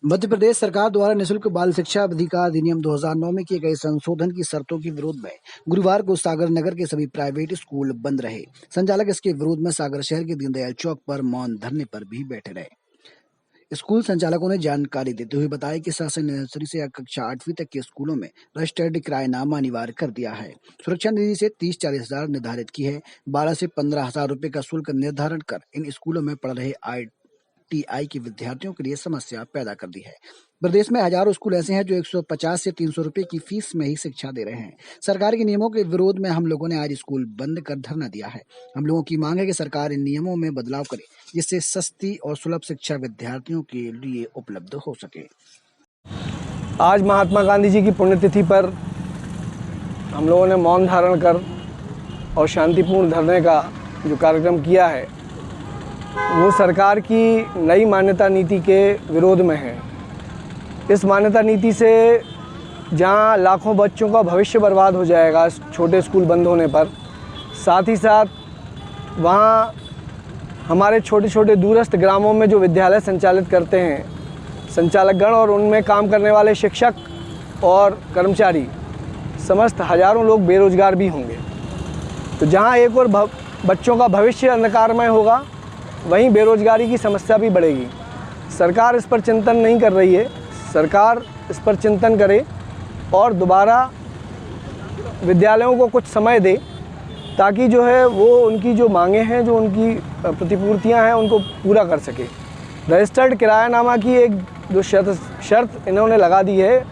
मध्य प्रदेश सरकार द्वारा निःशुल्क बाल शिक्षा अधिकार अधिनियम 2009 में किए गए संशोधन की शर्तों के विरोध में गुरुवार को सागर नगर के सभी प्राइवेट स्कूल बंद रहे। संचालक इसके विरोध में सागर शहर के दीनदयाल चौक पर मौन धरने पर भी बैठे रहे। स्कूल संचालकों ने जानकारी देते हुए बताया कि शासन ने नर्सरी से कक्षा 8वीं तक के स्कूलों में रजिस्टर्ड किराएनामा अनिवार्य कर दिया है। सुरक्षा निधि से 30-40 हजार निर्धारित की है। 12 से 15 हजार रुपए का शुल्क निर्धारण कर इन स्कूलों में पढ़ रहे ITI के विद्यार्थियों के लिए समस्या पैदा कर दी है। प्रदेश में हजारों स्कूल ऐसे हैं जो 150 से 300 रुपए की फीस में ही शिक्षा दे रहे हैं। सरकार के नियमों के विरोध में हम लोगों ने आज स्कूल बंद कर धरना दिया है। हम लोगों की मांग है कि सरकार इन नियमों में बदलाव करे, जिससे सस्ती और सुलभ शिक्षा विद्यार्थियों के लिए उपलब्ध हो सके। आज महात्मा गांधी जी की पुण्यतिथि पर हम लोगों ने मौन धारण कर और शांतिपूर्ण धरने का जो कार्यक्रम किया है वो सरकार की नई मान्यता नीति के विरोध में है। इस मान्यता नीति से जहां लाखों बच्चों का भविष्य बर्बाद हो जाएगा छोटे स्कूल बंद होने पर, साथ ही साथ वहां हमारे छोटे छोटे दूरस्थ ग्रामों में जो विद्यालय संचालित करते हैं संचालकगण और उनमें काम करने वाले शिक्षक और कर्मचारी समस्त हजारों लोग बेरोजगार भी होंगे। तो जहां एक और बच्चों का भविष्य अंधकारमय होगा, वहीं बेरोजगारी की समस्या भी बढ़ेगी। सरकार इस पर चिंतन नहीं कर रही है। सरकार इस पर चिंतन करे और दोबारा विद्यालयों को कुछ समय दे, ताकि जो है वो उनकी जो मांगें हैं, जो उनकी प्रतिपूर्तियां हैं, उनको पूरा कर सके। रजिस्टर्ड किरायानामा की एक जो शर्त इन्होंने लगा दी है,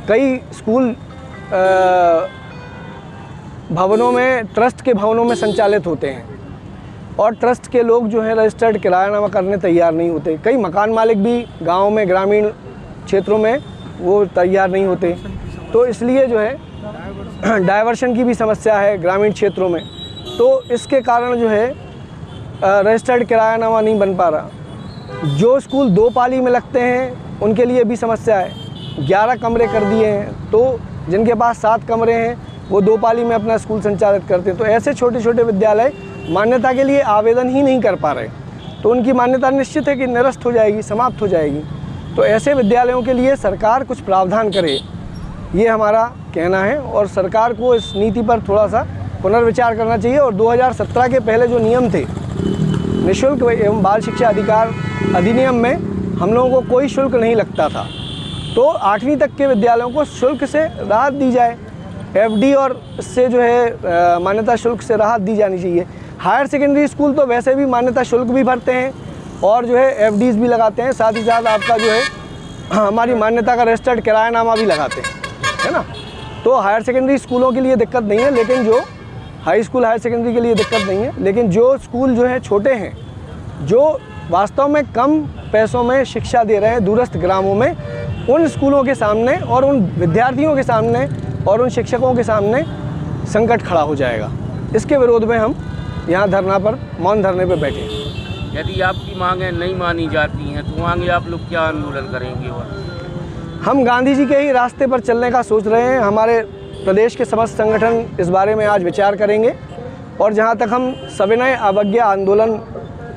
कई स्कूल भवनों में, ट्रस्ट के भवनों में संचालित होते हैं और ट्रस्ट के लोग जो है रजिस्टर्ड किरायानामा करने तैयार नहीं होते। कई मकान मालिक भी गाँव में, ग्रामीण क्षेत्रों में वो तैयार नहीं होते। तो इसलिए जो है डायवर्शन की भी समस्या है ग्रामीण क्षेत्रों में। तो इसके कारण जो है रजिस्टर्ड किरायानामा नहीं बन पा रहा। जो स्कूल 2 पाली में लगते हैं उनके लिए भी समस्या है। 11 कमरे कर दिए हैं, तो जिनके पास 7 कमरे हैं वो 2 पाली में अपना स्कूल संचालित करते हैं। तो ऐसे छोटे छोटे विद्यालय मान्यता के लिए आवेदन ही नहीं कर पा रहे, तो उनकी मान्यता निश्चित है कि निरस्त हो जाएगी, समाप्त हो जाएगी। तो ऐसे विद्यालयों के लिए सरकार कुछ प्रावधान करे, ये हमारा कहना है। और सरकार को इस नीति पर थोड़ा सा पुनर्विचार करना चाहिए। और 2017 के पहले जो नियम थे निःशुल्क एवं बाल शिक्षा अधिकार अधिनियम में हम लोगों को कोई शुल्क नहीं लगता था, तो 8वीं तक के विद्यालयों को शुल्क से राहत दी जाए। FD और इससे जो है मान्यता शुल्क से राहत दी जानी चाहिए। हायर सेकेंडरी स्कूल तो वैसे भी मान्यता शुल्क भी भरते हैं और जो है FDs भी लगाते हैं, साथ ही साथ आपका जो है हमारी मान्यता का रजिस्टर्ड किरायानामा भी लगाते हैं, है ना। तो हायर सेकेंडरी स्कूलों के लिए दिक्कत नहीं है, लेकिन जो हाई स्कूल हायर सेकेंडरी के लिए दिक्कत नहीं है, लेकिन जो स्कूल जो है छोटे हैं, जो वास्तव में कम पैसों में शिक्षा दे रहे हैं दूरस्थ ग्रामों में, उन स्कूलों के सामने और उन विद्यार्थियों के सामने और उन शिक्षकों के सामने संकट खड़ा हो जाएगा। इसके विरोध में हम यहाँ धरना पर, मौन धरने पर बैठे हैं। यदि आपकी मांगें नहीं मानी जाती हैं तो आगे आप लोग क्या आंदोलन करेंगे? और हम गांधी जी के ही रास्ते पर चलने का सोच रहे हैं। हमारे प्रदेश के समस्त संगठन इस बारे में आज विचार करेंगे और जहाँ तक हम सविनय अवज्ञा आंदोलन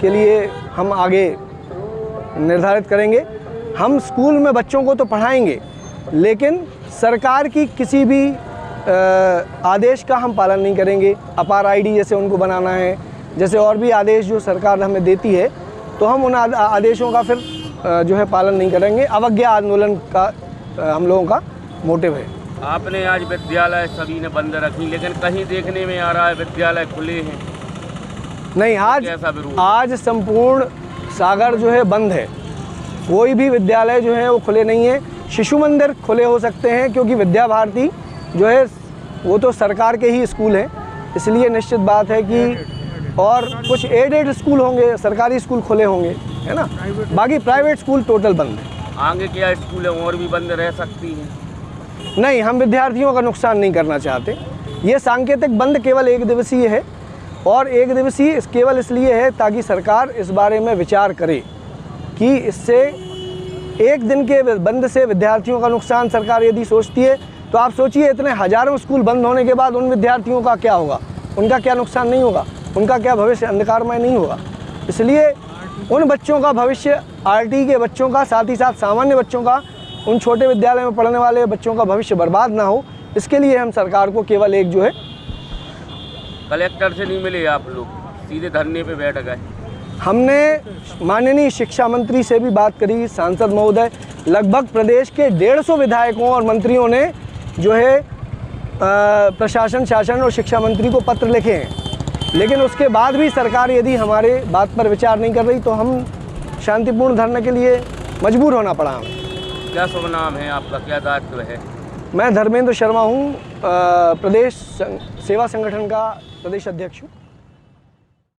के लिए हम आगे निर्धारित करेंगे। हम स्कूल में बच्चों को तो पढ़ाएंगे, लेकिन सरकार की किसी भी आदेश का हम पालन नहीं करेंगे। अपार ID जैसे उनको बनाना है, जैसे और भी आदेश जो सरकार हमें देती है, तो हम उन आदेशों का फिर जो है पालन नहीं करेंगे। अवज्ञा आंदोलन का हम लोगों का मोटिव है। आपने आज विद्यालय सभी ने बंद रखी, लेकिन कहीं देखने में आ रहा है विद्यालय खुले हैं। नहीं, आज संपूर्ण सागर जो है बंद है। कोई भी विद्यालय जो है वो खुले नहीं है। शिशु मंदिर खुले हो सकते हैं, क्योंकि विद्या भारती जो है वो तो सरकार के ही स्कूल हैं, इसलिए निश्चित बात है कि, और कुछ एडेड स्कूल होंगे, सरकारी स्कूल खुले होंगे, है ना। बाकी प्राइवेट स्कूल टोटल बंद है। आगे क्या स्कूल और भी बंद रह सकती हैं? नहीं, हम विद्यार्थियों का नुकसान नहीं करना चाहते। ये सांकेतिक बंद केवल 1 दिवसीय है, और 1 दिवसीय केवल इसलिए है ताकि सरकार इस बारे में विचार करे कि इससे 1 दिन के बंद से विद्यार्थियों का नुकसान सरकार यदि सोचती है, तो आप सोचिए इतने हजारों स्कूल बंद होने के बाद उन विद्यार्थियों का क्या होगा, उनका क्या नुकसान नहीं होगा, उनका क्या भविष्य अंधकारमय नहीं होगा। इसलिए उन बच्चों का भविष्य, आरटी के बच्चों का, साथ ही साथ सामान्य बच्चों का, उन छोटे विद्यालय में पढ़ने वाले बच्चों का भविष्य बर्बाद ना हो, इसके लिए हम सरकार को केवल एक जो है, कलेक्टर से नहीं मिले आप लोग, सीधे धरने पे बैठ गए? हमने माननीय शिक्षा मंत्री से भी बात करी, सांसद महोदय, लगभग प्रदेश के 150 विधायकों और मंत्रियों ने जो है प्रशासन, शासन और शिक्षा मंत्री को पत्र लिखे हैं, लेकिन उसके बाद भी सरकार यदि हमारे बात पर विचार नहीं कर रही तो हम शांतिपूर्ण धरने के लिए मजबूर होना पड़ा हमें। क्या शुभ नाम है आपका, क्या दायित्व है? मैं धर्मेंद्र शर्मा हूँ, प्रदेश सेवा संगठन का प्रदेश अध्यक्ष हूँ।